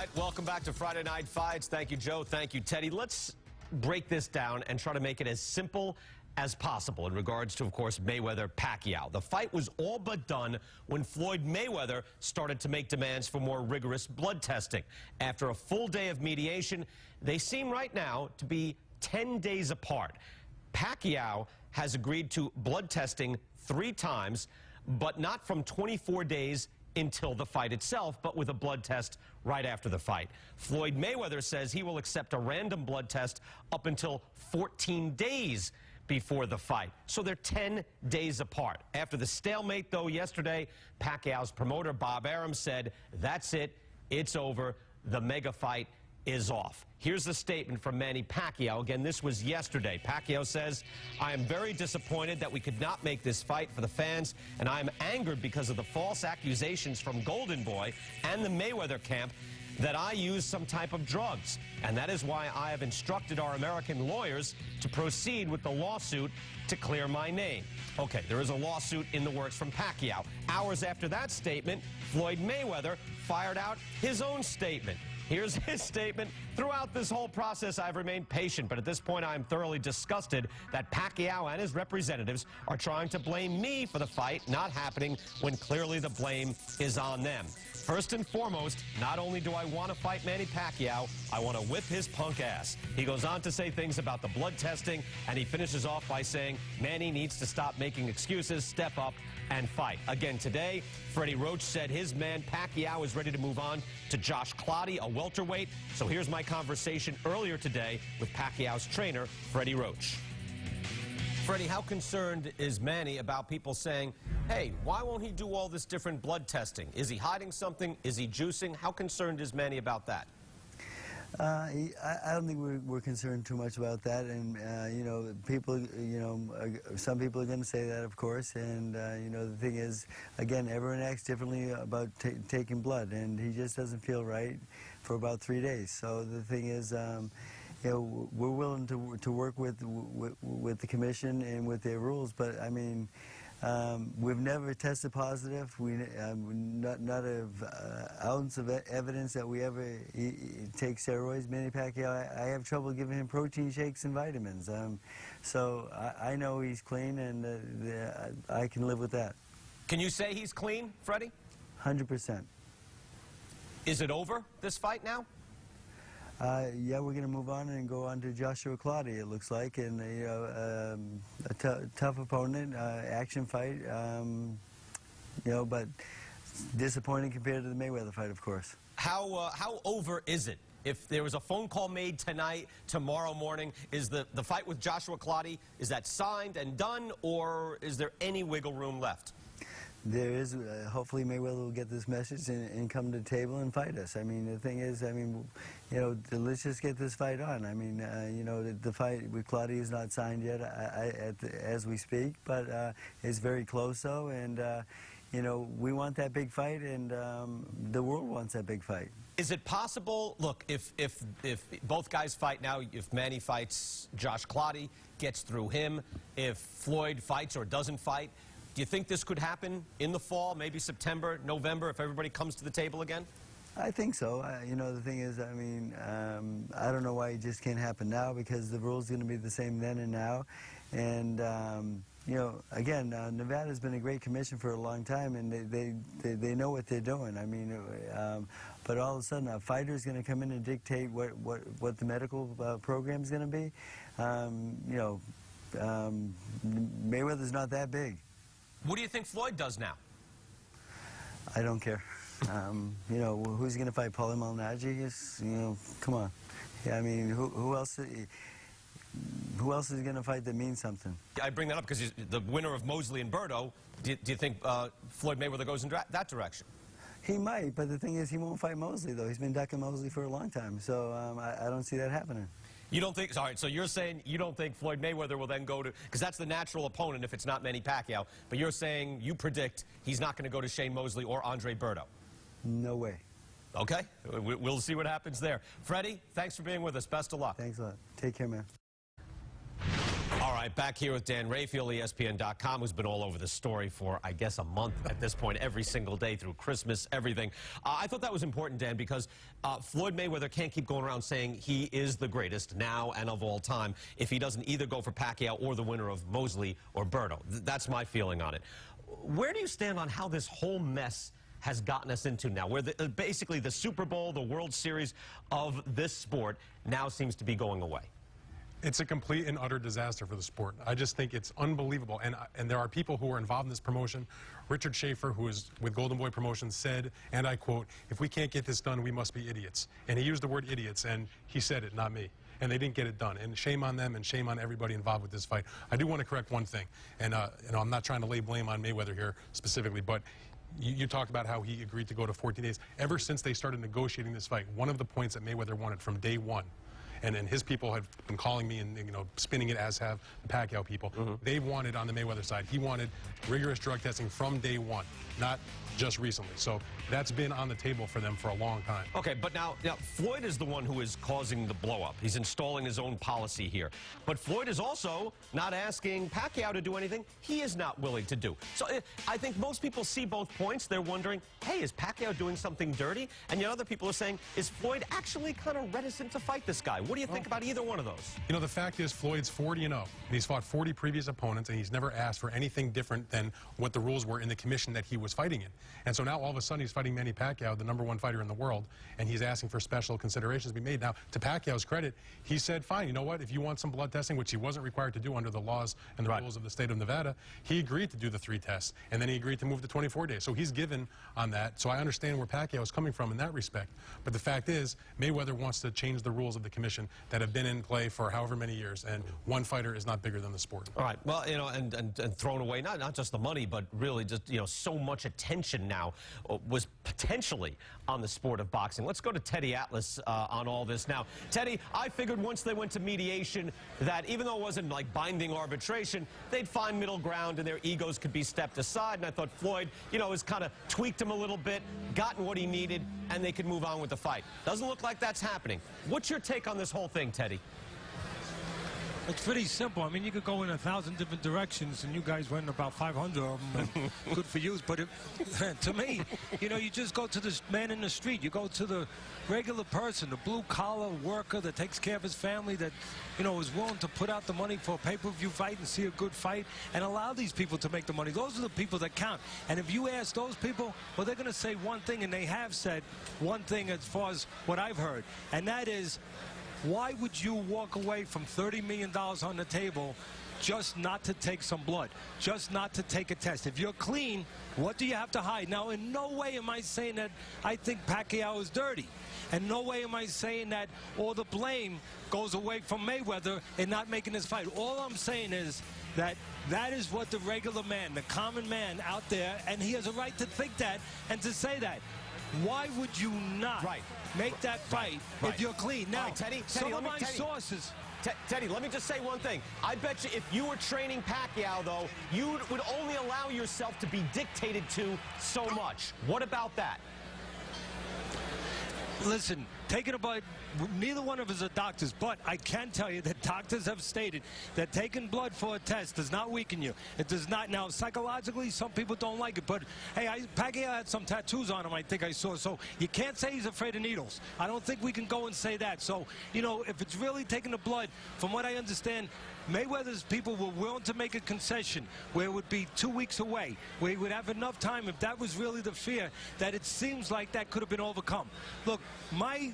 right, welcome back to Friday Night Fights. Thank you, Joe. Thank you, Teddy. Let's break this down and try to make it as simple as possible in regards to, of course, Mayweather-Pacquiao. The fight was all but done when Floyd Mayweather started to make demands for more rigorous blood testing. After a full day of mediation, they seem right now to be 10 days apart. Pacquiao has agreed to blood testing 3 times, but not from 24 days until the fight itself, but with a blood test right after the fight. Floyd Mayweather says he will accept a random blood test up until 14 days before the fight. So they're 10 days apart. After the stalemate, though, yesterday, Pacquiao's promoter, Bob Arum, said, that's it, it's over, the mega fight is off. Here's the statement from Manny Pacquiao. Again, this was yesterday. Pacquiao says, I am very disappointed that we could not make this fight for the fans, and I am angered because of the false accusations from Golden Boy and the Mayweather camp that I use some type of drugs. And that is why I have instructed our American lawyers to proceed with the lawsuit to clear my name. Okay, there is a lawsuit in the works from Pacquiao. Hours after that statement, Floyd Mayweather fired out his own statement. Here's his statement. Throughout this whole process, I've remained patient, but at this point, I'm thoroughly disgusted that Pacquiao and his representatives are trying to blame me for the fight not happening when clearly the blame is on them. First and foremost, not only do I want to fight Manny Pacquiao, I want to whip his punk ass. He goes on to say things about the blood testing, and he finishes off by saying Manny needs to stop making excuses, step up, and fight. Again today, Freddie Roach said his man Pacquiao is ready to move on to Josh Clottey, a welterweight. So here's my conversation earlier today with Pacquiao's trainer, Freddie Roach. Freddie, how concerned is Manny about people saying, hey, why won't he do all this different blood testing? Is he hiding something? Is he juicing? How concerned is Manny about that? I don't think we're concerned too much about that, and you know, people, you know, some people are going to say that, of course, and you know, the thing is, again, everyone acts differently about taking blood, and he just doesn't feel right for about 3 days. So the thing is, you know, we're willing to work with the commission and with their rules, but I mean, we've never tested positive. Not an ounce of evidence that we ever take steroids. Manny Pacquiao, I have trouble giving him protein shakes and vitamins. So I know he's clean, and I can live with that. Can you say he's clean, Freddie? 100%. Is it over, this fight now? Yeah, we're going to move on and go on to Joshua Clottey, it looks like, and you know, a tough opponent, action fight, you know, but disappointing compared to the Mayweather fight, of course. How over is it? If there was a phone call made tonight, tomorrow morning, is the fight with Joshua Clottey, is that signed and done, or is there any wiggle room left? There is. Hopefully Mayweather will get this message and come to the table and fight us. I mean, the thing is, I mean, you know, let's just get this fight on. I mean, you know, the fight with Clottey is not signed yet as we speak, but it's very close, though, and, you know, we want that big fight, and the world wants that big fight. Is it possible, look, if both guys fight now, if Manny fights Josh Clottey, gets through him, if Floyd fights or doesn't fight, do you think this could happen in the fall, maybe September, November, if everybody comes to the table again? I think so. You know, the thing is, I mean, I don't know why it just can't happen now, because the rule's going to be the same then and now. And, you know, again, Nevada's been a great commission for a long time, and they know what they're doing. I mean, but all of a sudden, a fighter's going to come in and dictate what the medical program's going to be. You know, Mayweather's not that big. What do you think Floyd does now? I don't care. You know, who's going to fight Paulie Malignaggi? You know, come on. Yeah, I mean, who else is going to fight that means something? I bring that up because he's the winner of Mosley and Berto. Do you think Floyd Mayweather goes in that direction? He might, but the thing is, he won't fight Mosley, though. He's been ducking Mosley for a long time, so I don't see that happening. You don't think, all right, so you're saying you don't think Floyd Mayweather will then go to, because that's the natural opponent if it's not Manny Pacquiao, but you're saying you predict he's not going to go to Shane Mosley or Andre Berto? No way. Okay, we'll see what happens there. Freddie, thanks for being with us. Best of luck. Thanks a lot. Take care, man. All right, back here with Dan Rayfield, ESPN.com, who's been all over the story for, I guess, a month at this point, every single day through Christmas, everything. I thought that was important, Dan, because Floyd Mayweather can't keep going around saying he is the greatest now and of all time if he doesn't either go for Pacquiao or the winner of Mosley or Berto. That's my feeling on it. Where do you stand on how this whole mess has gotten us into now, where basically the Super Bowl, the World Series of this sport now seems to be going away? It's a complete and utter disaster for the sport. I just think it's unbelievable. And there are people who are involved in this promotion. Richard Schaefer, who is with Golden Boy Promotions, said, and I quote, "If we can't get this done, we must be idiots." And he used the word idiots, and he said it, not me. And they didn't get it done. And shame on them and shame on everybody involved with this fight. I do want to correct one thing. And I'm not trying to lay blame on Mayweather here specifically, but you talked about how he agreed to go to 14 days. Ever since they started negotiating this fight, one of the points that Mayweather wanted from day one, and his people have been calling me and spinning it, as have the Pacquiao people. They wanted, on the Mayweather side, he wanted rigorous drug testing from day one, not just recently. So that's been on the table for them for a long time. Okay, but now Floyd is the one who is causing the blow-up. He's installing his own policy here. But Floyd is also not asking Pacquiao to do anything he is not willing to do. So I think most people see both points. They're wondering, hey, is Pacquiao doing something dirty? And yet other people are saying, is Floyd actually kind of reticent to fight this guy? What do you think about either one of those? You know, the fact is Floyd's 40-0, and he's fought 40 previous opponents, and he's never asked for anything different than what the rules were in the commission that he was fighting in. And so now all of a sudden he's fighting Manny Pacquiao, the #1 fighter in the world, and he's asking for special considerations to be made. Now, to Pacquiao's credit, he said, fine, you know what, if you want some blood testing, which he wasn't required to do under the laws and the rules of the state of Nevada, he agreed to do the 3 tests, and then he agreed to move to 24 days. So he's given on that. So I understand where Pacquiao is coming from in that respect. But the fact is, Mayweather wants to change the rules of the commission that have been in play for however many years, and one fighter is not bigger than the sport. All right, well, you know, and thrown away, not just the money, but really just, you know, so much attention now was potentially on the sport of boxing. Let's go to Teddy Atlas on all this. Now, Teddy, I figured once they went to mediation that even though it wasn't like binding arbitration, they'd find middle ground and their egos could be stepped aside. And I thought Floyd, you know, has kind of tweaked him a little bit, gotten what he needed, and they could move on with the fight. Doesn't look like that's happening. What's your take on this whole thing, Teddy? It's pretty simple. I mean, you could go in 1,000 different directions, and you guys went about 500 of them. Good for you. But to me, you know, you just go to the man in the street. You go to the regular person, the blue-collar worker that takes care of his family, that, you know, is willing to put out the money for a pay-per-view fight and see a good fight and allow these people to make the money. Those are the people that count. And if you ask those people, well, they're going to say one thing, and they have said one thing as far as what I've heard, and that is, why would you walk away from $30 million on the table just not to take some blood, just not to take a test? If you're clean, what do you have to hide? Now, in no way am I saying that I think Pacquiao is dirty. And no way am I saying that all the blame goes away from Mayweather in not making this fight. All I'm saying is that that is what the regular man, the common man out there, and he has a right to think that and to say that. Why would you not make that fight if you're clean? Now, Teddy, some of my sources... Teddy, let me just say one thing. I bet you if you were training Pacquiao, though, you would only allow yourself to be dictated to so much. What about that? Listen, taking a bite, neither one of us are doctors, but I can tell you that doctors have stated that taking blood for a test does not weaken you. It does not. Now, psychologically, some people don't like it, but, hey, Pacquiao had some tattoos on him, I think I saw, so you can't say he's afraid of needles. I don't think we can go and say that. So, you know, if it's really taking the blood, from what I understand, Mayweather's people were willing to make a concession where it would be 2 weeks away, where he would have enough time, if that was really the fear, that it seems like that could have been overcome. Look, my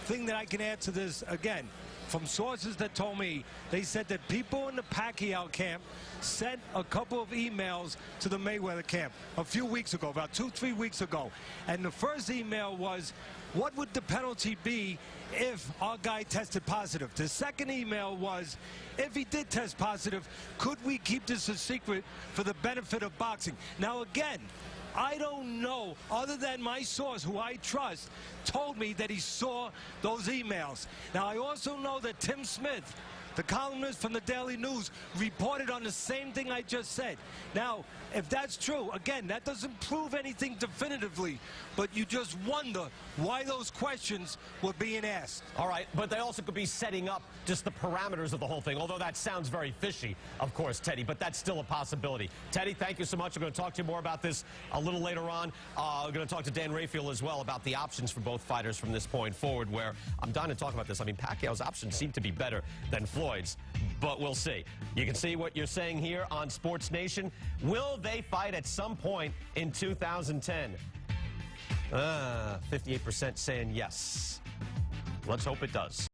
thing that I can add to this, again, from sources that told me, they said that people in the Pacquiao camp sent a couple of emails to the Mayweather camp a few weeks ago, about 2-3 weeks ago. And the first email was, what would the penalty be if our guy tested positive? The second email was, if he did test positive, could we keep this a secret for the benefit of boxing? Now, again, I don't know, other than my source, who I trust, told me that he saw those emails. Now, I also know that Tim Smith, The columnist from the Daily News reported on the same thing I just said. Now, if that's true, again, that doesn't prove anything definitively, but you just wonder why those questions were being asked. All right, but they also could be setting up just the parameters of the whole thing, although that sounds very fishy, of course, Teddy, but that's still a possibility. Teddy, thank you so much. I'm going to talk to you more about this a little later on. We're going to talk to Dan Raphael as well about the options for both fighters from this point forward, where I'm dying to talk about this. I mean, Pacquiao's options seem to be better than Floyd's, but we'll see. You can see what you're saying here on Sports Nation. Will they fight at some point in 2010? 58% saying yes. Let's hope it does.